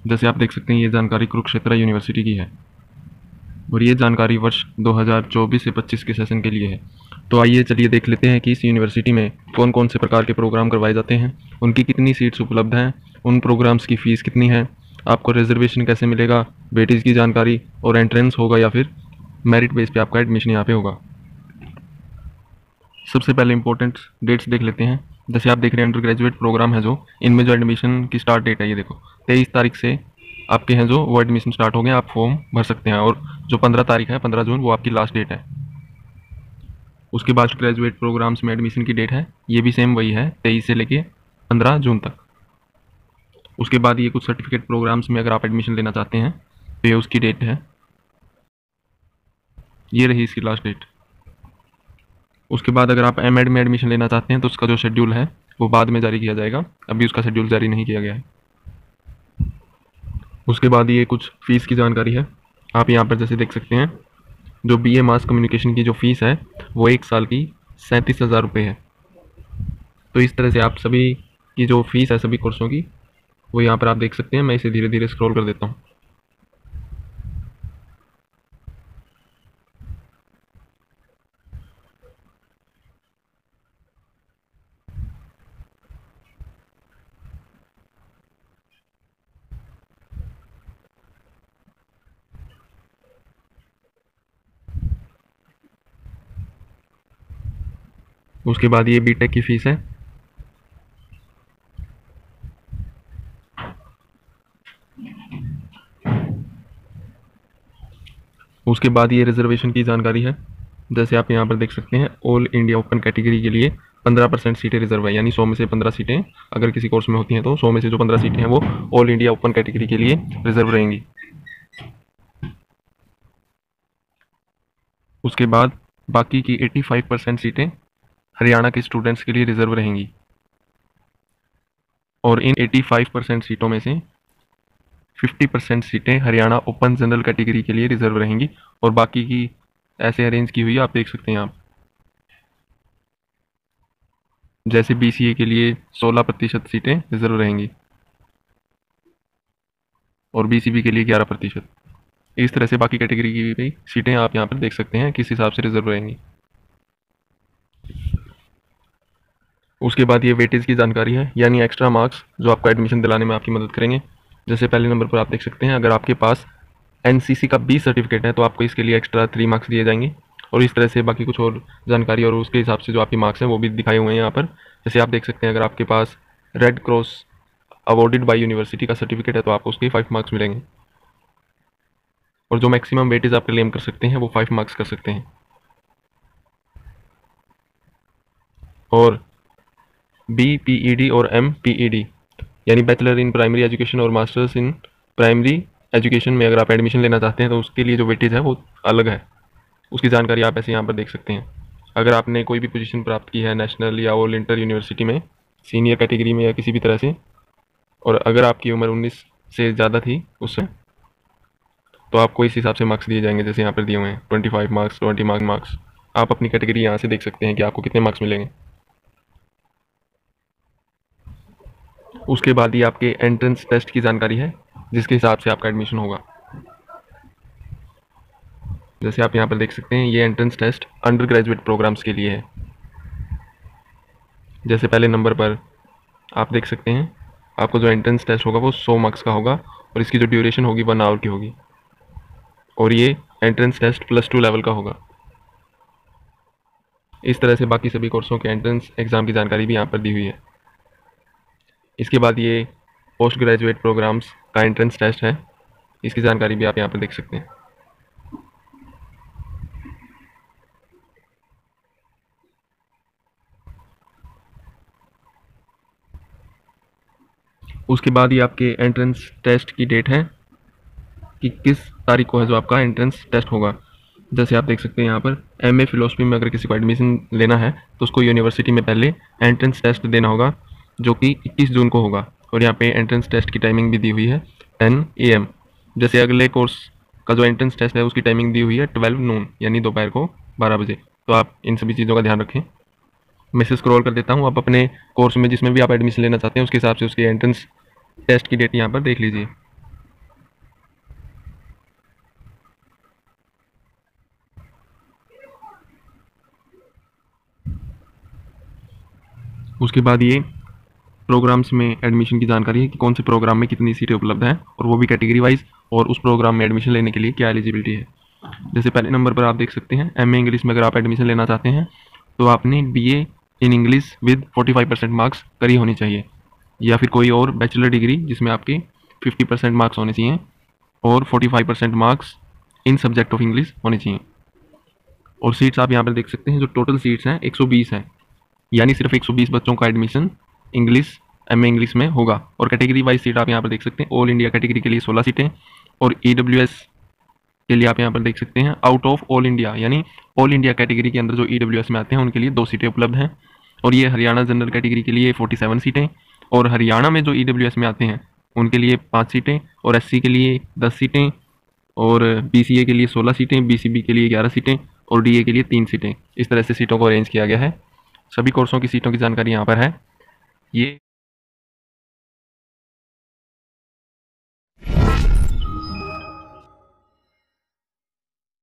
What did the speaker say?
जैसे आप देख सकते हैं, ये जानकारी कुरुक्षेत्र यूनिवर्सिटी की है और ये जानकारी वर्ष 2024 से 25 के सेशन के लिए है। तो आइए चलिए देख लेते हैं कि इस यूनिवर्सिटी में कौन कौन से प्रकार के प्रोग्राम करवाए जाते हैं, उनकी कितनी सीट्स उपलब्ध हैं, उन प्रोग्राम्स की फ़ीस कितनी है, आपको रिजर्वेशन कैसे मिलेगा, वेटेज की जानकारी, और एंट्रेंस होगा या फिर मेरिट बेस पे आपका एडमिशन यहाँ पे होगा। सबसे पहले इंपॉर्टेंट डेट्स देख लेते हैं। जैसे आप देख रहे हैं, अंडर ग्रेजुएट प्रोग्राम है जो, इनमें जो एडमिशन की स्टार्ट डेट है, ये देखो 23 तारीख से आपके हैं जो वो एडमिशन स्टार्ट हो गए, आप फॉर्म भर सकते हैं। और जो 15 तारीख है, 15 जून, वो आपकी लास्ट डेट है। उसके बाद ग्रेजुएट प्रोग्राम्स में एडमिशन की डेट है, ये भी सेम वही है, 23 से लेके 15 जून तक। उसके बाद ये कुछ सर्टिफिकेट प्रोग्राम्स में अगर आप एडमिशन लेना चाहते हैं तो ये उसकी डेट है, ये रही इसकी लास्ट डेट। उसके बाद अगर आप एमएड में एडमिशन लेना चाहते हैं तो उसका जो शेड्यूल है वो बाद में जारी किया जाएगा, अभी उसका शेड्यूल जारी नहीं किया गया है। उसके बाद ये कुछ फ़ीस की जानकारी है। आप यहाँ पर जैसे देख सकते हैं, जो बीए मास कम्युनिकेशन की जो फ़ीस है वो 1 साल की 37,000 रुपये है। तो इस तरह से आप सभी की जो फ़ीस है सभी कोर्सों की, वो यहाँ पर आप देख सकते हैं। मैं इसे धीरे धीरे स्क्रॉल कर देता हूँ। उसके बाद ये बीटेक की फ़ीस है। उसके बाद ये रिजर्वेशन की जानकारी है। जैसे आप यहाँ पर देख सकते हैं, ऑल इंडिया ओपन कैटेगरी के लिए 15% सीटें रिजर्व है, यानी 100 में से 15 सीटें अगर किसी कोर्स में होती हैं तो 100 में से जो 15 सीटें हैं वो ऑल इंडिया ओपन कैटेगरी के लिए रिजर्व रहेंगी। उसके बाद बाकी की 85% सीटें हरियाणा के स्टूडेंट्स के लिए रिजर्व रहेंगी, और इन 85% सीटों में से 50% सीटें हरियाणा ओपन जनरल कैटेगरी के लिए रिजर्व रहेंगी, और बाकी की ऐसे अरेंज की हुई है, आप देख सकते हैं आप। जैसे बीसीए के लिए 16% सीटें रिजर्व रहेंगी और बीसीबी के लिए 11%। इस तरह से बाकी कैटेगरी की भी सीटें आप यहाँ पर देख सकते हैं किस हिसाब से रिजर्व रहेंगी। उसके बाद ये वेटेज की जानकारी है, यानी एक्स्ट्रा मार्क्स जो आपको एडमिशन दिलाने में आपकी मदद करेंगे। जैसे पहले नंबर पर आप देख सकते हैं, अगर आपके पास एनसीसी का 20 सर्टिफिकेट है तो आपको इसके लिए एक्स्ट्रा 3 मार्क्स दिए जाएंगे। और इस तरह से बाकी कुछ और जानकारी और उसके हिसाब से जो आपके मार्क्स हैं वो भी दिखाए हुए हैं यहाँ पर। जैसे आप देख सकते हैं, अगर आपके पास Red Cross awarded by university का सर्टिफिकेट है तो आपको उसके 5 मार्क्स मिलेंगे, और जो मैक्सिमम वेटेज आप क्लेम कर सकते हैं वो 5 मार्क्स कर सकते हैं। और BPED और MPED यानी बैचलर इन प्राइमरी एजुकेशन और मास्टर्स इन प्राइमरी एजुकेशन में अगर आप एडमिशन लेना चाहते हैं तो उसके लिए जो वेटेज है वो अलग है। उसकी जानकारी आप ऐसे यहाँ पर देख सकते हैं। अगर आपने कोई भी पोजीशन प्राप्त की है नेशनल या ऑल इंटर यूनिवर्सिटी में, सीनियर कैटेगरी में या किसी भी तरह से, और अगर आपकी उम्र 19 से ज़्यादा थी उससे, तो आपको इस हिसाब से मार्क्स दिए जाएंगे। जैसे यहाँ पर दिए हुए हैं 25 मार्क्स, 20 मार्क्स। आप अपनी कैटेगरी यहाँ से देख सकते हैं कि आपको कितने मार्क्स मिलेंगे। उसके बाद ये आपके एंट्रेंस टेस्ट की जानकारी है, जिसके हिसाब से आपका एडमिशन होगा। जैसे आप यहाँ पर देख सकते हैं, ये entrance test undergraduate programs के लिए है। जैसे पहले नंबर पर आप देख सकते हैं, आपको जो एंट्रेंस टेस्ट होगा वो 100 मार्क्स का होगा, और इसकी जो ड्यूरेशन होगी 1 आवर की होगी, और ये एंट्रेंस टेस्ट +2 लेवल का होगा। इस तरह से बाकी सभी कोर्सों के एंट्रेंस एग्ज़ाम की जानकारी भी यहाँ पर दी हुई है। इसके बाद ये पोस्ट ग्रेजुएट प्रोग्राम्स का एंट्रेंस टेस्ट है, इसकी जानकारी भी आप यहाँ पर देख सकते हैं। उसके बाद ये आपके एंट्रेंस टेस्ट की डेट है कि किस तारीख को है जो आपका एंट्रेंस टेस्ट होगा। जैसे आप देख सकते हैं यहाँ पर, MA फ़िलोसफी में अगर किसी को एडमिशन लेना है तो उसको यूनिवर्सिटी में पहले एंट्रेंस टेस्ट देना होगा, जो कि 21 जून को होगा। और यहाँ पे एंट्रेंस टेस्ट की टाइमिंग भी दी हुई है 10 AM। जैसे अगले कोर्स का जो एंट्रेंस टेस्ट है उसकी टाइमिंग दी हुई है 12 नून, यानी दोपहर को 12 बजे। तो आप इन सभी चीज़ों का ध्यान रखें। मैं इसे स्क्रॉल कर देता हूँ। आप अपने कोर्स में जिसमें भी आप एडमिशन लेना चाहते हैं उसके हिसाब से उसके एंट्रेंस टेस्ट की डेट यहाँ पर देख लीजिए। उसके बाद ये प्रोग्राम्स में एडमिशन की जानकारी है कि कौन से प्रोग्राम में कितनी सीटें उपलब्ध हैं और वो भी कैटेगरी वाइज, और उस प्रोग्राम में एडमिशन लेने के लिए क्या एलिजिबिलिटी है। जैसे पहले नंबर पर आप देख सकते हैं एमए इंग्लिश में अगर आप एडमिशन लेना चाहते हैं तो आपने BA in English with 45% marks करी होनी चाहिए, या फिर कोई और बैचलर डिग्री जिसमें आपके 50% मार्क्स होने चाहिए और 45% marks in subject of English होने चाहिए। और सीट्स आप यहाँ पर देख सकते हैं, जो टोटल सीट्स हैं 120 हैं, यानी सिर्फ 120 बच्चों का एडमिशन इंग्लिश एमए इंग्लिश में होगा। और कैटेगरी वाइज सीट आप यहाँ पर देख सकते हैं, ऑल इंडिया कैटेगरी के लिए 16 सीटें, और ईडब्ल्यूएस के लिए आप यहाँ पर देख सकते हैं आउट ऑफ ऑल इंडिया, यानी ऑल इंडिया कैटेगरी के अंदर जो ईडब्ल्यूएस में आते हैं उनके लिए 2 सीटें उपलब्ध हैं। और ये हरियाणा जनरल कैटेगरी के लिए 47 सीटें, और हरियाणा में जो ईडब्ल्यूएस में आते हैं उनके लिए 5 सीटें, और एससी के लिए 10 सीटें, और बीसीए के लिए 16 सीटें, बीसीबी के लिए 11 सीटें, और डीए के लिए 3 सीटें। इस तरह से सीटों को अरेंज किया गया है। सभी कोर्सों की सीटों की जानकारी यहाँ पर है। ये